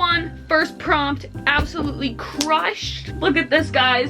one, first prompt, absolutely crushed. Look at this, guys.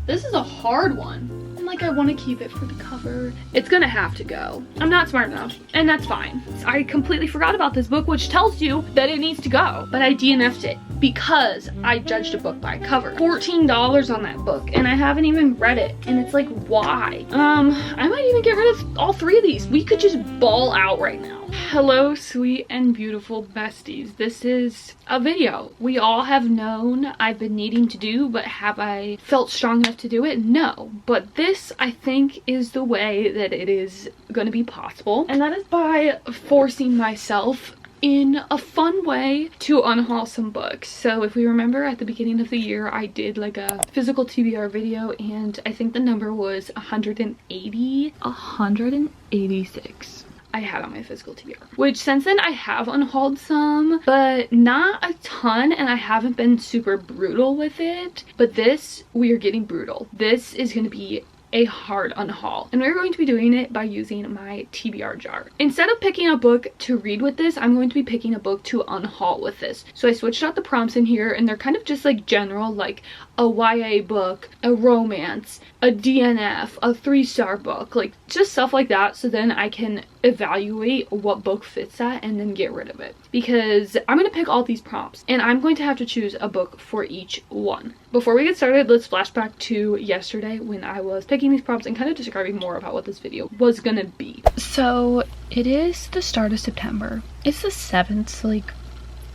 This is a hard one. Like, I want to keep it for the cover. It's gonna have to go. I'm not smart enough, and that's fine. I completely forgot about this book, which tells you that it needs to go, but I DNF'd it because I judged a book by cover. $14 on that book, and I haven't even read it, and it's like, why? I might even get rid of all 3 of these. We could just ball out right now. Hello, sweet and beautiful besties. This is a video we all have known I've been needing to do, but have I felt strong enough to do it? No. But this, I think, is the way that it is going to be possible, and that is by forcing myself in a fun way to unhaul some books. So if we remember at the beginning of the year, I did like a physical TBR video, and I think the number was 186 I had on my physical TBR, which since then I have unhauled some, but not a ton, and I haven't been super brutal with it. But this, we are getting brutal. This is going to be a hard unhaul, and we're going to be doing it by using my TBR jar. Instead of picking a book to read with this, I'm going to be picking a book to unhaul with this. So I switched out the prompts in here, and they're kind of just like general, like a YA book, a romance, a DNF, a 3-star book, like just stuff like that, so then I can evaluate what book fits that and then get rid of it. Because I'm going to pick all these prompts, and I'm going to have to choose a book for each one. Before we get started, let's flash back to yesterday when I was picking these prompts and kind of describing more about what this video was going to be. So it is the start of September. It's the 7th, so like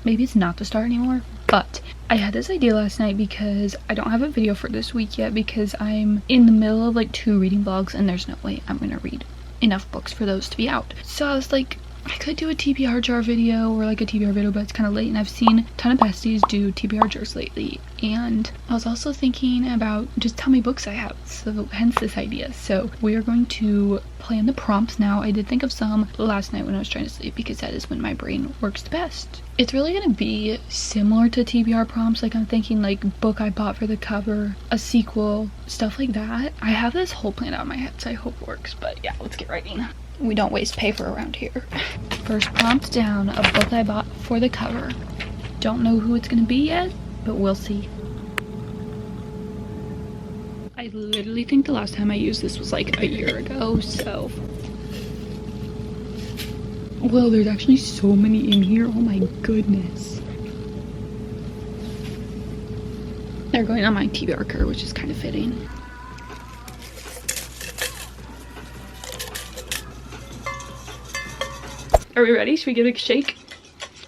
maybe it's not the start anymore, but I had this idea last night because I don't have a video for this week yet because I'm in the middle of like 2 reading vlogs, and there's no way I'm gonna read enough books for those to be out. So I was like, I could do a TBR jar video or like a TBR video, but it's kind of late, and I've seen a ton of besties do TBR jars lately, and I was also thinking about just how many books I have, so hence this idea. So we are going to plan the prompts now. I did think of some last night when I was trying to sleep because that is when my brain works the best. It's really going to be similar to TBR prompts. Like, I'm thinking like book I bought for the cover, a sequel, stuff like that. I have this whole plan out in my head, so I hope it works, but yeah, let's get writing. We don't waste paper around here. First prompt down, a book I bought for the cover. Don't know who it's gonna be yet, but we'll see. I literally think the last time I used this was like a year ago, so. Well, there's actually so many in here, oh my goodness. They're going on my TBR card, which is kind of fitting. Are we ready? Should we give it a shake?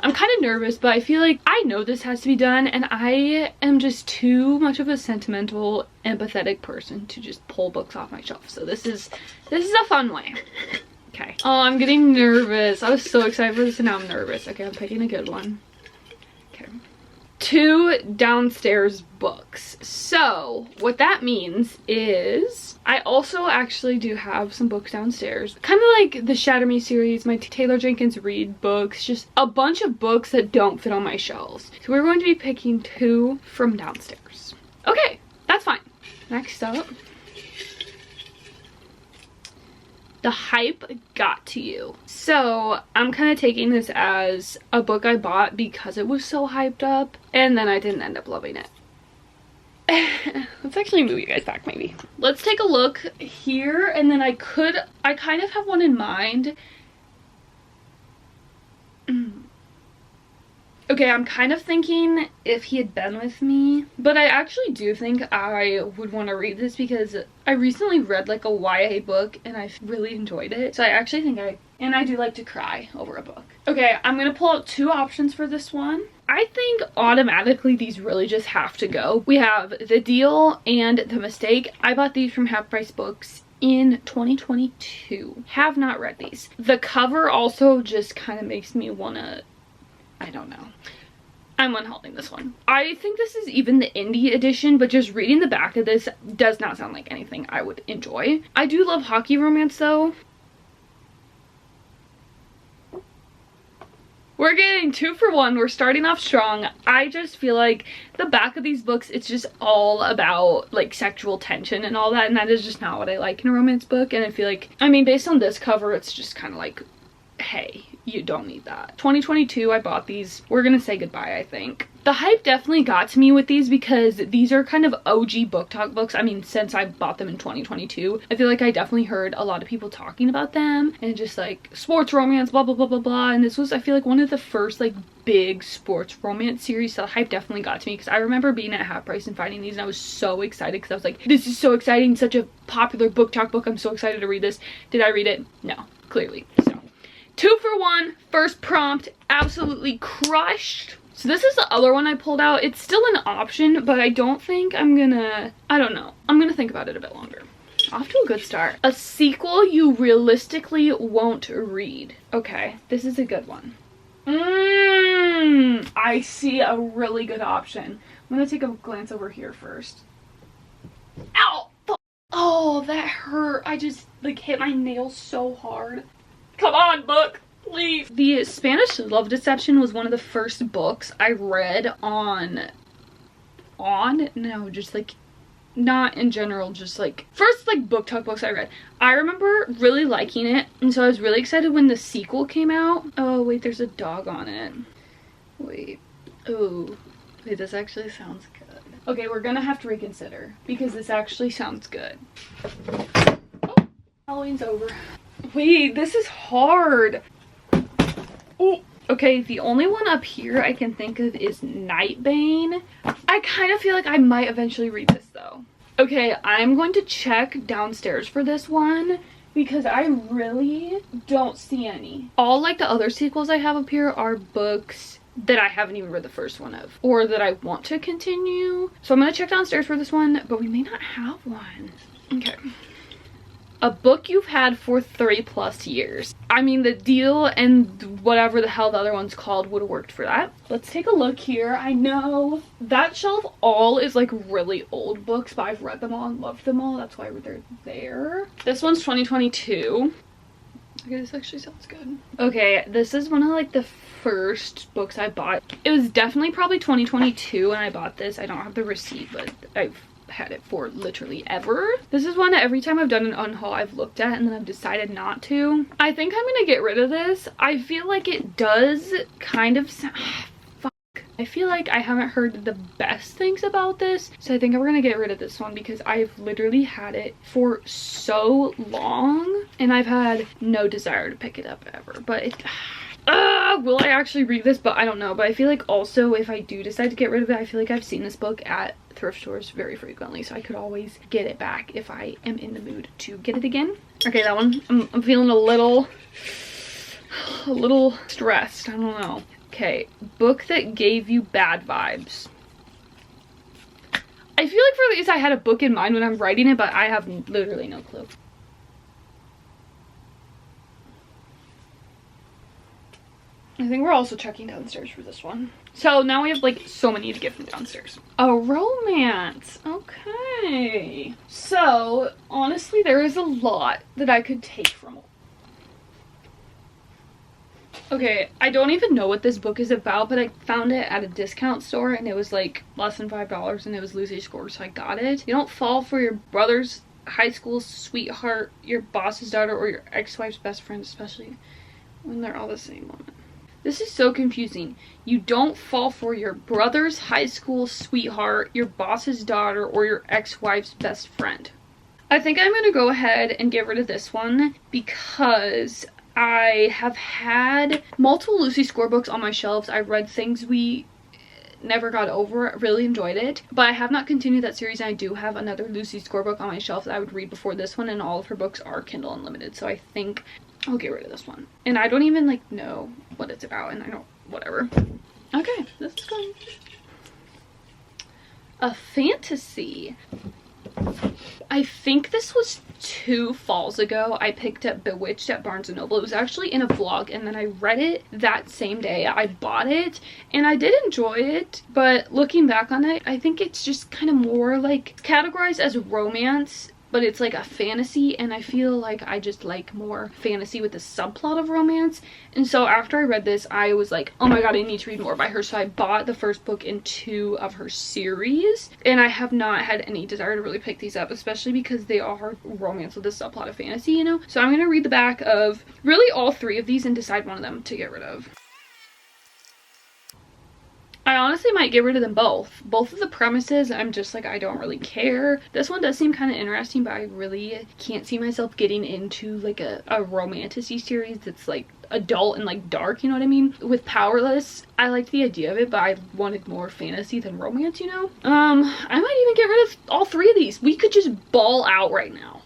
I'm kind of nervous, but I feel like I know this has to be done, and I am just too much of a sentimental, empathetic person to just pull books off my shelf. So this is a fun way. Okay. Oh, I'm getting nervous. I was so excited for this, and now I'm nervous. Okay, I'm picking a good one. Okay. 2 downstairs books. So what that means is I also actually do have some books downstairs, kind of like the Shatter Me series, my Taylor Jenkins Reid books, just a bunch of books that don't fit on my shelves. So we're going to be picking 2 from downstairs. Okay, that's fine. Next up, The Hype Got to You. So I'm kind of taking this as a book I bought because it was so hyped up, and then I didn't end up loving it. Let's actually move you guys back maybe. Let's take a look here, and then I kind of have one in mind. Okay, I'm kind of thinking If He Had Been With Me, but I actually do think I would want to read this because I recently read like a YA book and I really enjoyed it. So I actually think I do like to cry over a book. Okay, I'm gonna pull out 2 options for this one. I think automatically these really just have to go. We have The Deal and The Mistake. I bought these from Half Price Books in 2022. Have not read these. The cover also just kind of makes me wanna, I don't know. I'm unhauling this one. I think this is even the indie edition, but just reading the back of this does not sound like anything I would enjoy. I do love hockey romance though. We're getting 2 for 1. We're starting off strong. I just feel like the back of these books, it's just all about like sexual tension and all that, and that is just not what I like in a romance book. And I feel like, I mean, based on this cover, it's just kind of like, hey, you don't need that. 2022, I bought these. We're gonna say goodbye, I think. The hype definitely got to me with these because these are kind of OG book talk books. I mean, since I bought them in 2022, I feel like I definitely heard a lot of people talking about them and just like sports romance, blah, blah, blah, blah, blah. And this was, I feel like, one of the first like big sports romance series. So the hype definitely got to me because I remember being at half price and finding these and I was so excited because I was like, this is so exciting. Such a popular book talk book. I'm so excited to read this. Did I read it? No, clearly. So 2 for 1, first prompt, absolutely crushed. So this is the other one I pulled out. It's still an option, but I don't think I'm gonna, I don't know. I'm gonna think about it a bit longer. Off to a good start. A sequel you realistically won't read. Okay, this is a good one. I see a really good option. I'm gonna take a glance over here first. Ow! Oh, that hurt. I just like hit my nails so hard. Come on, book. Please. The Spanish Love Deception was one of the first books I read no, just like, not in general, just like, first like book talk books I read. I remember really liking it, and so I was really excited when the sequel came out. Oh, wait, there's a dog on it. Wait. Oh, wait, this actually sounds good. Okay, we're gonna have to reconsider, because this actually sounds good. Oh, Halloween's over. Wait, this is hard. Oh, okay, the only one up here I can think of is Nightbane. I kind of feel like I might eventually read this though. Okay, I'm going to check downstairs for this one because I really don't see any. All like the other sequels I have up here are books that I haven't even read the first one of or that I want to continue. So I'm going to check downstairs for this one, but we may not have one. Okay. A book you've had for 3+ years. I mean, The Deal and whatever the hell the other one's called would have worked for that. Let's take a look here. I know that shelf all is like really old books, but I've read them all and loved them all. That's why they're there. This one's 2022. Okay, this actually sounds good. Okay, this is one of like the first books I bought. It was definitely probably 2022 when I bought this. I don't have the receipt, but I've had it for literally ever. This is one that every time I've done an unhaul I've looked at and then I've decided not to. I think I'm gonna get rid of this. I feel like it does kind of sound I feel like I haven't heard the best things about this, so I think I'm gonna get rid of this one because I've literally had it for so long and I've had no desire to pick it up ever. But it will I actually read this? But I don't know. But I feel like also if I do decide to get rid of it, I feel like I've seen this book at thrift stores very frequently, so I could always get it back if I am in the mood to get it again. Okay, that one I'm feeling a little stressed. I don't know. Okay, book that gave you bad vibes. I feel like for these I had a book in mind when I'm writing it, but I have literally no clue. I think we're also checking downstairs for this one. So now we have like so many to get from downstairs. A romance. Okay. So honestly, there is a lot that I could take from it. Okay, I don't even know what this book is about, but I found it at a discount store and it was like less than $5 and it was loosely scored, so I got it. You don't fall for your brother's high school sweetheart, your boss's daughter, or your ex-wife's best friend, especially when they're all the same woman. This is so confusing. You don't fall for your brother's high school sweetheart, your boss's daughter, or your ex-wife's best friend. I think I'm going to go ahead and get rid of this one because I have had multiple Lucy Score books on my shelves. I read Things We Never Got Over, really enjoyed it, but I have not continued that series, and I do have another Lucy Score book on my shelf that I would read before this one, and all of her books are Kindle Unlimited, so I think I'll get rid of this one. And I don't even like know what it's about, and I don't, whatever. Okay, this is good. A fantasy. I think this was 2 falls ago. I picked up Bewitched at Barnes & Noble. It was actually in a vlog, and then I read it that same day. I bought it, and I did enjoy it, but looking back on it, I think it's just kind of more like categorized as romance, but it's like a fantasy, and I feel like I just like more fantasy with the subplot of romance. And so after I read this, I was like, oh my god, I need to read more by her. So I bought the first book in 2 of her series, and I have not had any desire to really pick these up, especially because they are romance with a subplot of fantasy, you know. So I'm gonna read the back of really all 3 of these and decide one of them to get rid of. I honestly might get rid of them both. Both of the premises, I'm just like, I don't really care. This one does seem kind of interesting, but I really can't see myself getting into like a romantasy series that's like adult and like dark, you know what I mean? With Powerless, I liked the idea of it, but I wanted more fantasy than romance, you know? I might even get rid of all 3 of these. We could just ball out right now.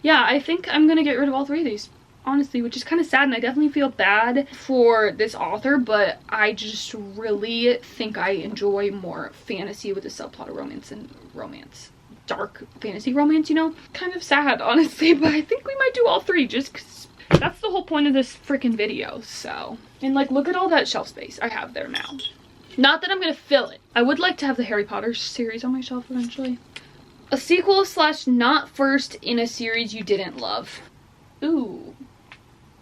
Yeah, I think I'm gonna get rid of all 3 of these, honestly, which is kind of sad, and I definitely feel bad for this author, but I just really think I enjoy more fantasy with a subplot of romance and romance. Dark fantasy romance, you know? Kind of sad, honestly, but I think we might do all 3 just because that's the whole point of this freaking video, so. And like, look at all that shelf space I have there now. Not that I'm gonna fill it. I would like to have the Harry Potter series on my shelf eventually. A sequel / not first in a series you didn't love. Ooh.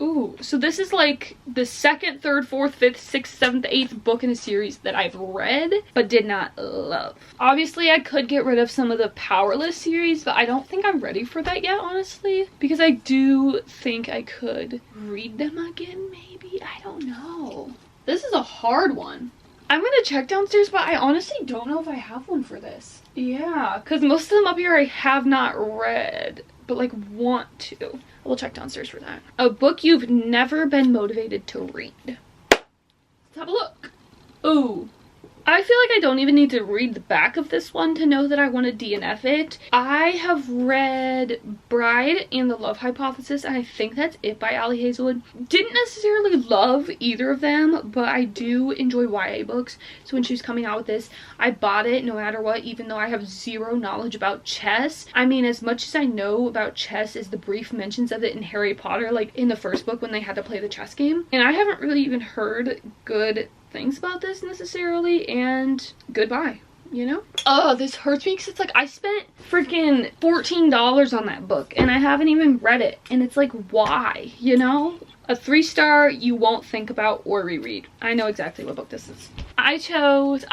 Ooh, so this is like the 2nd, 3rd, 4th, 5th, 6th, 7th, 8th book in a series that I've read but did not love. Obviously, I could get rid of some of the Powerless series, but I don't think I'm ready for that yet, honestly. Because I do think I could read them again, maybe? I don't know. This is a hard one. I'm gonna check downstairs, but I honestly don't know if I have one for this. Yeah, because most of them up here I have not read, but like want to. We'll check downstairs for that. A book you've never been motivated to read. Let's have a look. Ooh. I feel like I don't even need to read the back of this one to know that I want to DNF it. I have read Bride and the Love Hypothesis, and I think that's it by Ali Hazelwood. Didn't necessarily love either of them, but I do enjoy YA books. So when she was coming out with this, I bought it no matter what, even though I have 0 knowledge about chess. I mean, as much as I know about chess is the brief mentions of it in Harry Potter, like in the first book when they had to play the chess game. And I haven't really even heard good things about this necessarily, and goodbye, you know? Oh, this hurts me because it's like I spent freaking $14 on that book and I haven't even read it, and it's like, why, you know? A 3-star you won't think about or reread. I know exactly what book this is. I choose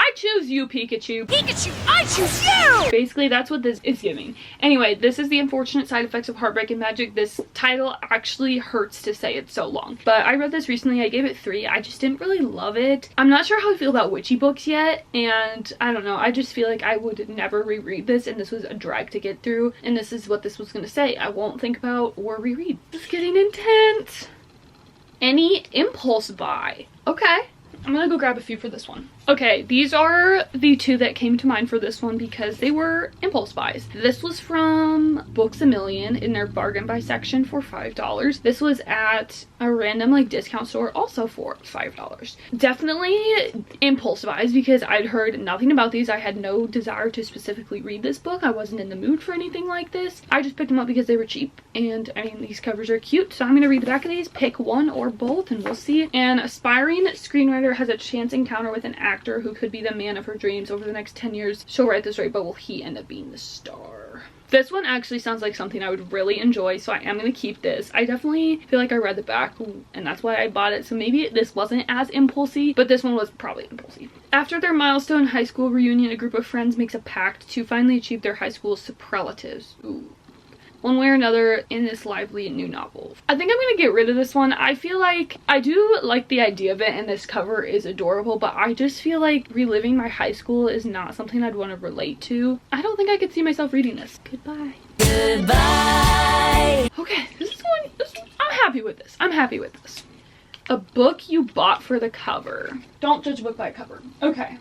you, Pikachu. Pikachu, I choose you! Basically, that's what this is giving. Anyway, this is The Unfortunate Side Effects of Heartbreak and Magic. This title actually hurts to say, it's so long. But I read this recently, I gave it 3. I just didn't really love it. I'm not sure how I feel about witchy books yet, and I don't know, I just feel like I would never reread this, and this was a drag to get through, and this is what this was gonna say. I won't think about or reread. It's getting intense. Any impulse buy. Okay. I'm gonna go grab a few for this one. Okay, these are the 2 that came to mind for this one because they were impulse buys. This was from Books A Million in their bargain buy section for $5. This was at a random like discount store also for $5. Definitely impulse buys because I'd heard nothing about these. I had no desire to specifically read this book. I wasn't in the mood for anything like this. I just picked them up because they were cheap, and I mean, these covers are cute, so I'm gonna read the back of these, pick one or both, and we'll see. An aspiring screenwriter has a chance encounter with an actor who could be the man of her dreams over the next 10 years. She'll write the story, but will he end up being the star? This one actually sounds like something I would really enjoy, so I am going to keep this. I definitely feel like I read the back, and that's why I bought it, so maybe this wasn't as impulsy, but this one was probably impulsy. After their milestone high school reunion, a group of friends makes a pact to finally achieve their high school superlatives. Ooh. One way or another in this lively new novel. I think I'm gonna get rid of this one. I feel like I do like the idea of it, and this cover is adorable, but I just feel like reliving my high school is not something I'd want to relate to. I don't think I could see myself reading this. Goodbye. Goodbye. Okay, this one, I'm happy with this. I'm happy with this. A book you bought for the cover. Don't judge a book by a cover. Okay.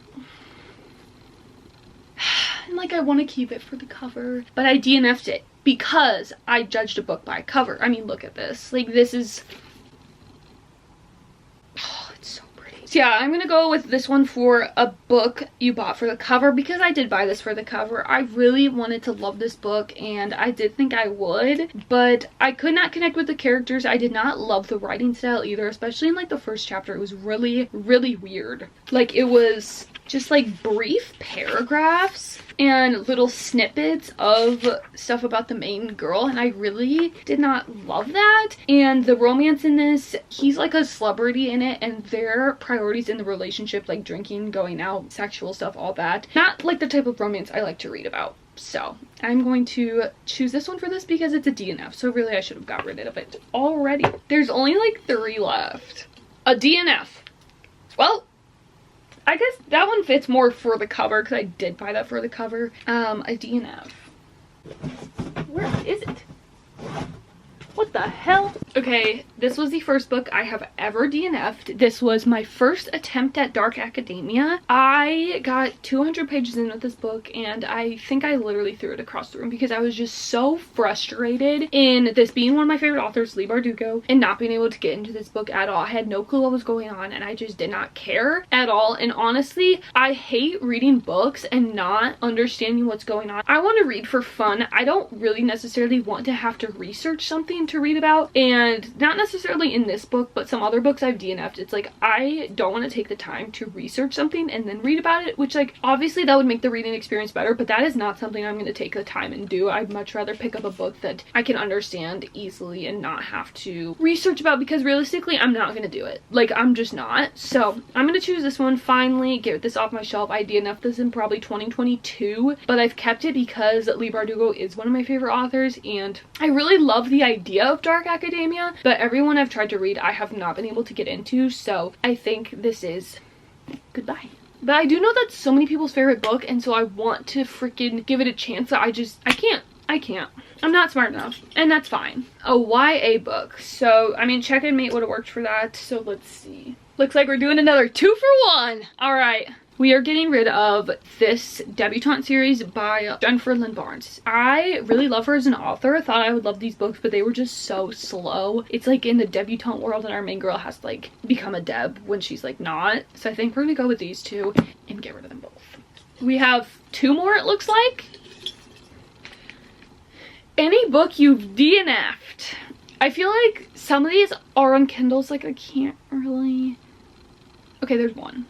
And like, I want to keep it for the cover, but I DNF'd it because I judged a book by a cover. I mean, look at this. Like, this is... Oh, it's so pretty. So yeah, I'm gonna go with this one for a book you bought for the cover because I did buy this for the cover. I really wanted to love this book, and I did think I would, but I could not connect with the characters. I did not love the writing style either, especially in like the first chapter. It was really, really weird. Like, it was just like brief paragraphs and little snippets of stuff about the main girl, and I really did not love that. And the romance in this, he's like a celebrity in it, and their priorities in the relationship, like drinking, going out, sexual stuff, all that, not like the type of romance I like to read about. So I'm going to choose this one for this because it's a DNF, so really I should have got rid of it already. There's only like 3 left. A DNF. Well, I guess that one fits more for the cover because I did buy that for the cover. A DNF. Where is it? What the hell? Okay, this was the first book I have ever DNF'd. This was my first attempt at dark academia. I got 200 pages in with this book, and I think I literally threw it across the room because I was just so frustrated in this being one of my favorite authors, Leigh Bardugo, and not being able to get into this book at all. I had no clue what was going on, and I just did not care at all. And honestly, I hate reading books and not understanding what's going on. I want to read for fun. I don't really necessarily want to have to research something to read about, and not necessarily in this book, but some other books I've DNF'd. It's like I don't want to take the time to research something and then read about it, which like obviously that would make the reading experience better, but that is not something I'm going to take the time and do. I'd much rather pick up a book that I can understand easily and not have to research about, because realistically I'm not going to do it. Like, I'm just not. So I'm going to choose this one, finally get this off my shelf. I DNF'd this in probably 2022, but I've kept it because Leigh Bardugo is one of my favorite authors, and I really love the idea of dark academia, but everyone I've tried to read I have not been able to get into, so I think this is goodbye. But I do know that's so many people's favorite book, and so I want to freaking give it a chance. I can't. I'm not smart enough, and that's fine. A YA book. So, I mean, Check and Mate would have worked for that, so let's see. Looks like we're doing another 2 for 1. All right. We are getting rid of this debutante series by Jennifer Lynn Barnes. I really love her as an author. I thought I would love these books, but they were just so slow. It's like in the debutante world, and our main girl has to like become a deb when she's like not. So I think we're gonna go with these 2 and get rid of them both. We have 2 more, it looks like. Any book you've DNF'd. I feel like some of these are on Kindles, like I can't really. Okay, there's one.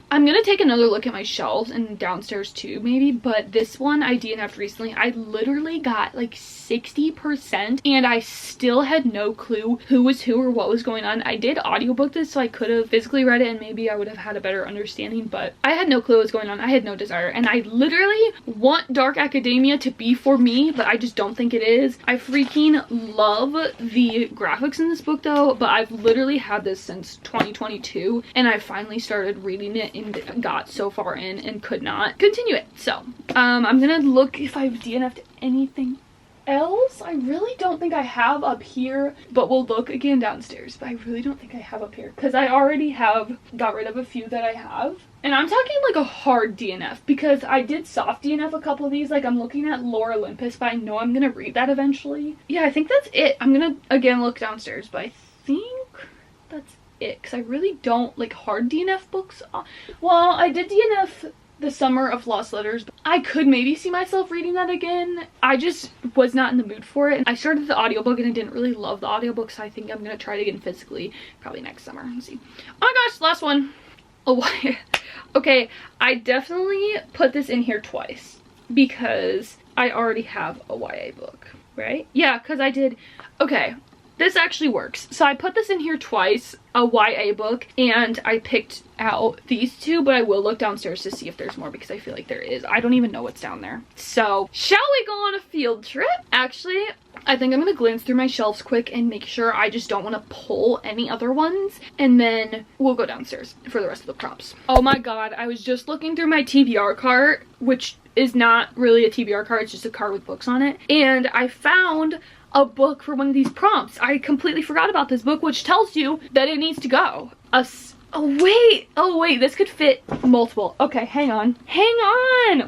I'm gonna take another look at my shelves and downstairs too, maybe, but this one I DNF'd recently. I literally got like 60% and I still had no clue who was who or what was going on. I did audiobook this, so I could have physically read it and maybe I would have had a better understanding, but I had no clue what was going on. I had no desire, and I literally want dark academia to be for me, but I just don't think it is. I freaking love the graphics in this book though, but I've literally had this since 2022, and I finally started reading it and got so far in and could not continue it. So I'm gonna look if I've DNF'd anything else. I really don't think I have up here, but we'll look again downstairs. But I really don't think I have up here because I already have got rid of a few that I have. And I'm talking like a hard DNF because I did soft DNF a couple of these. Like, I'm looking at Lore Olympus, but I know I'm gonna read that eventually. Yeah, I think that's it. I'm gonna again look downstairs, but I think that's it because I really don't like hard DNF books. Well, I did DNF The Summer of Lost Letters. I could maybe see myself reading that again. I just was not in the mood for it. I started the audiobook and I didn't really love the audiobook, so I think I'm gonna try it again physically probably next summer. Let's see. Oh my gosh, last one. Oh, okay, I definitely put this in here twice because I already have a YA book, right? Yeah, because I did. Okay, this actually works. So I put this in here twice, a YA book, and I picked out these 2, but I will look downstairs to see if there's more because I feel like there is. I don't even know what's down there. So, shall we go on a field trip? Actually, I think I'm gonna glance through my shelves quick and make sure I just don't want to pull any other ones, and then we'll go downstairs for the rest of the prompts. Oh my god, I was just looking through my TBR cart, which is not really a TBR cart, it's just a cart with books on it, and I found a book for one of these prompts. I completely forgot about this book, which tells you that it needs to go. Oh wait, this could fit multiple. Okay, hang on.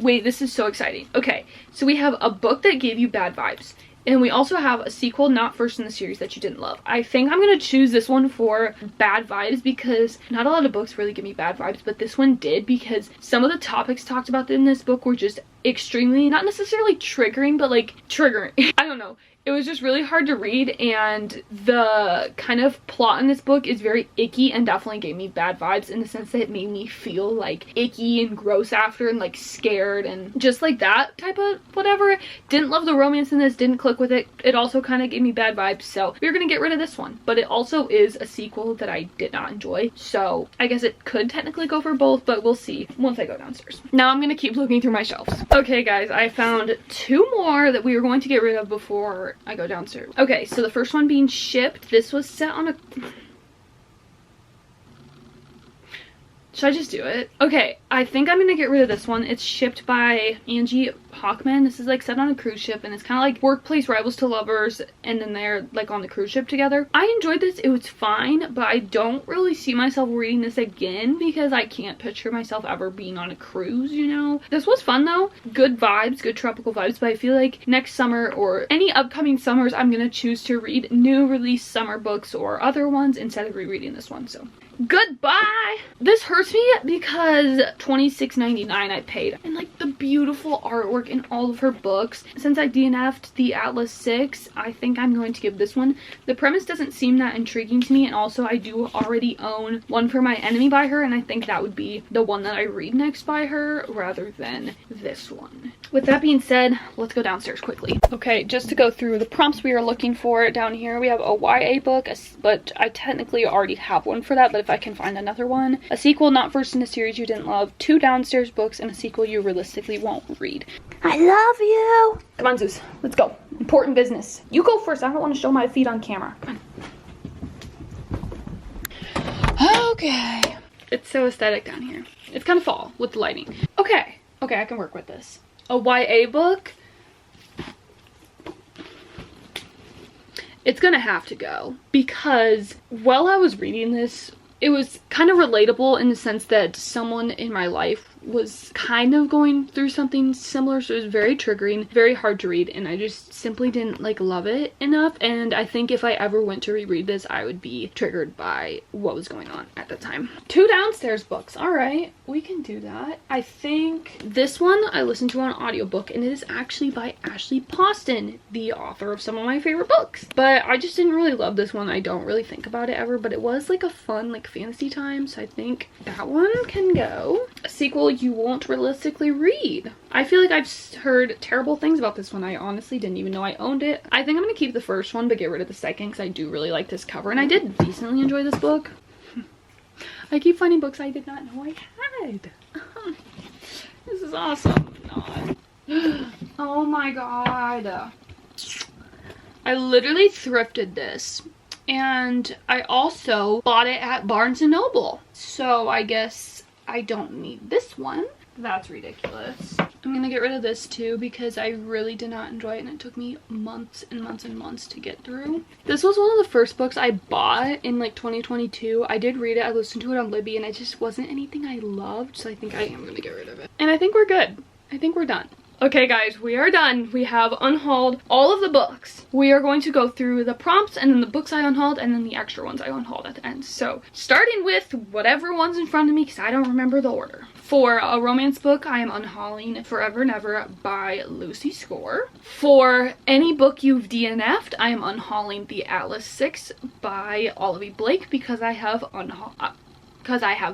Wait, this is so exciting. Okay, so we have a book that gave you bad vibes, and we also have a sequel not first in the series that you didn't love. I think I'm gonna choose this one for bad vibes because not a lot of books really give me bad vibes, but this one did because some of the topics talked about in this book were just extremely, not necessarily triggering, but like triggering. I don't know. It was just really hard to read, and the kind of plot in this book is very icky and definitely gave me bad vibes in the sense that it made me feel like icky and gross after and like scared and just like that type of whatever. Didn't love the romance in this, didn't click with it. It also kind of gave me bad vibes, so we're gonna get rid of this one. But it also is a sequel that I did not enjoy, so I guess it could technically go for both, but we'll see once I go downstairs. Now I'm gonna keep looking through my shelves. Okay guys, I found 2 more that we were going to get rid of before I go downstairs. Okay, so the first one being shipped. This was set on a... Should I just do it? Okay, I think I'm gonna get rid of this one. It's shipped by Angie Hockman. This is like set on a cruise ship, and it's kind of like workplace rivals to lovers, and then they're like on the cruise ship together. I enjoyed this. It was fine, but I don't really see myself reading this again because I can't picture myself ever being on a cruise, you know? This was fun though. Good vibes, good tropical vibes, but I feel like next summer or any upcoming summers, I'm gonna choose to read new release summer books or other ones instead of rereading this one, so goodbye. This hurts me because $26.99 I paid, and like the beautiful artwork in all of her books. Since I DNF'd the Atlas 6, I think I'm going to give this one. The premise doesn't seem that intriguing to me, and also I do already own One for My Enemy by her, and I think that would be the one that I read next by her rather than this one. With that being said, let's go downstairs quickly. Okay, just to go through the prompts we are looking for down here, we have a YA book, but I technically already have one for that, but if I can find another one. A sequel not first in a series you didn't love, 2 downstairs books, and a sequel you realistically won't read. I love you! Come on, Zeus, let's go. Important business. You go first, I don't want to show my feet on camera. Come on. Okay. It's so aesthetic down here. It's kind of fall with the lighting. Okay, I can work with this. A YA book. It's gonna have to go because while I was reading this, it was kind of relatable in the sense that someone in my life was kind of going through something similar, so it was very triggering, very hard to read, and I just simply didn't like love it enough. And I think if I ever went to reread this, I would be triggered by what was going on at the time. 2 downstairs books. All right, we can do that. I think this one I listened to on audiobook, and it is actually by Ashley Poston, the author of some of my favorite books. But I just didn't really love this one. I don't really think about it ever, but it was like a fun like fantasy time, so I think that one can go. A sequel you won't realistically read. I feel like I've heard terrible things about this one. I honestly didn't even know I owned it. I think I'm gonna keep the first one but get rid of the second because I do really like this cover, and I did decently enjoy this book. I keep finding books I did not know I had. This is awesome. Oh my god. I literally thrifted this, and I also bought it at Barnes & Noble. So I guess I don't need this one. That's ridiculous. I'm gonna get rid of this too because I really did not enjoy it, and it took me months and months and months to get through. This was one of the first books I bought in like 2022. I did read it, I listened to it on Libby, and it just wasn't anything I loved, so I think I am gonna get rid of it. And I think we're good. I think we're done. Okay guys, we are done. We have unhauled all of the books. We are going to go through the prompts and then the books I unhauled and then the extra ones I unhauled at the end. So starting with whatever one's in front of me because I don't remember the order. For a romance book, I am unhauling Forever and Ever by Lucy Score. For any book you've DNF'd, I am unhauling The Atlas 6 by Olivia Blake because I have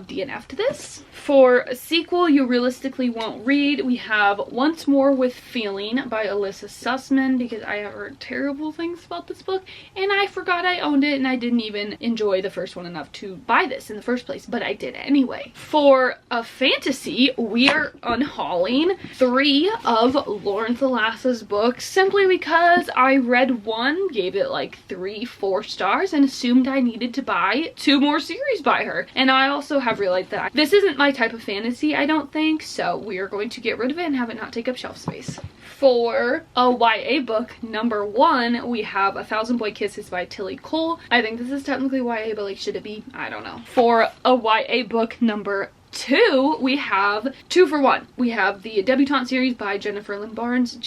DNF'd this. For a sequel you realistically won't read, we have Once More with Feeling by Alyssa Sussman because I have heard terrible things about this book, and I forgot I owned it, and I didn't even enjoy the first one enough to buy this in the first place, but I did anyway. For a fantasy, we are unhauling 3 of Lauren Thalassa's books simply because I read one, gave it like 3-4 stars, and assumed I needed to buy 2 more series by her. And I also have realized that this isn't my type of fantasy, I don't think, so we are going to get rid of it and have it not take up shelf space. For a YA book, number 1, we have 1,000 Boy Kisses by Tilly Cole. I think this is technically YA, but like, should it be? I don't know. For a YA book, number 2, we have 2 for 1. We have the Debutante series by Jennifer Lynn Barnes.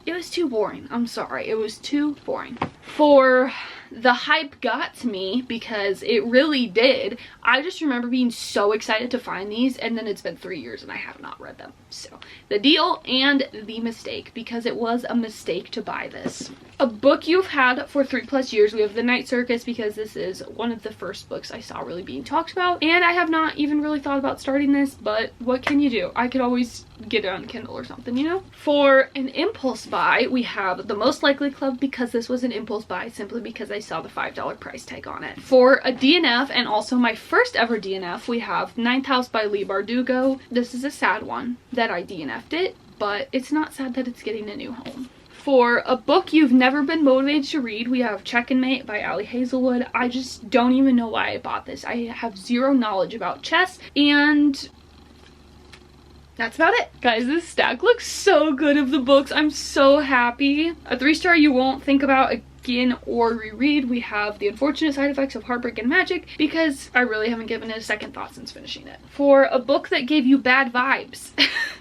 It was too boring. I'm sorry. It was too boring. For the hype got to me, because it really did. I just remember being so excited to find these, and then it's been 3 years and I have not read them. So the deal and the mistake, because it was a mistake to buy this. A book you've had for 3+ years. We have The Night Circus, because this is one of the first books I saw really being talked about, and I have not even really thought about starting this, but what can you do? I could always get it on Kindle or something, you know? For an impulse buy, we have The Most Likely Club, because this was an impulse buy simply because I saw the $5 price tag on it. For a DNF, and also my first ever DNF, we have Ninth House by Leigh Bardugo. This is a sad one that I DNF'd it, but it's not sad that it's getting a new home. For a book you've never been motivated to read, we have Check and Mate by Ali Hazelwood. I just don't even know why I bought this. I have zero knowledge about chess, and that's about it. Guys, this stack looks so good of the books. I'm so happy. A 3-star you won't think about again or reread. We have The Unfortunate Side Effects of Heartbreak and Magic, because I really haven't given it a second thought since finishing it. For a book that gave you bad vibes,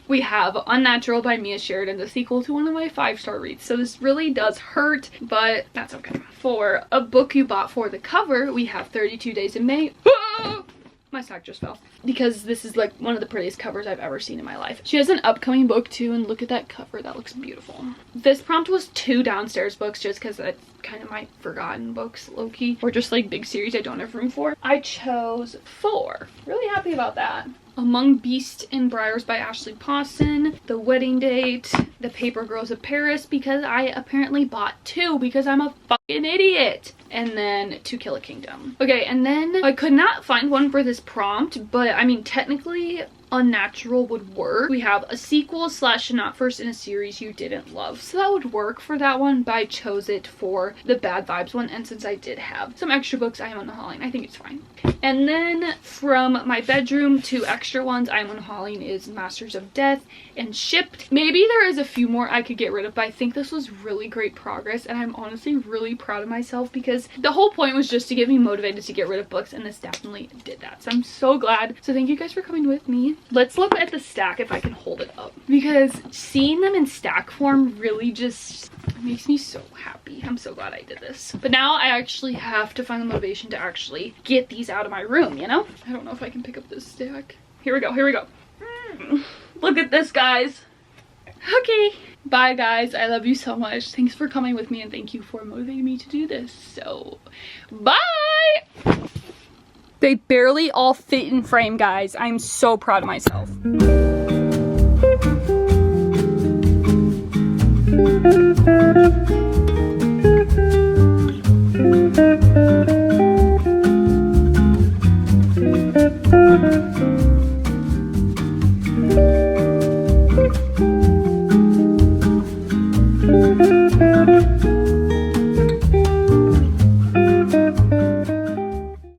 we have Unnatural by Mia Sheridan, the sequel to one of my 5-star reads. So this really does hurt, but that's okay. For a book you bought for the cover, we have 32 Days in May. Ah! My stack just fell, because this is like one of the prettiest covers I've ever seen in my life. She has an upcoming book too, and look at that cover. That looks beautiful. This prompt was 2 downstairs books, just because that's kind of my forgotten books, low-key, or just like big series I don't have room for. I chose 4. Really happy about that. Among Beasts and Briars by Ashley Pawson, The Wedding Date, The Paper Girls of Paris, because I apparently bought 2 because I'm a fucking idiot, and then To Kill a Kingdom. Okay, and then I could not find one for this prompt, but I mean technically Unnatural would work. We have a sequel / not first in a series you didn't love, so that would work for that one, but I chose it for the bad vibes one, and since I did have some extra books, I am unhauling. I think it's fine. And then from my bedroom, 2 extra ones I'm unhauling is Masters of Death and Shipped. Maybe there is a few more I could get rid of, but I think this was really great progress, and I'm honestly really proud of myself, because the whole point was just to get me motivated to get rid of books, and this definitely did that. So I'm so glad. So thank you guys for coming with me. Let's look at the stack if I can hold it up, because seeing them in stack form really just makes me so happy. I'm so glad I did this. But now I actually have to find the motivation to actually get these out of my room, you know? I don't know if I can pick up this stack. Here we go, here we go. Look at this, guys. Okay. Bye, guys. I love you so much. Thanks for coming with me, and thank you for motivating me to do this. So, bye! They barely all fit in frame, guys. I'm so proud of myself.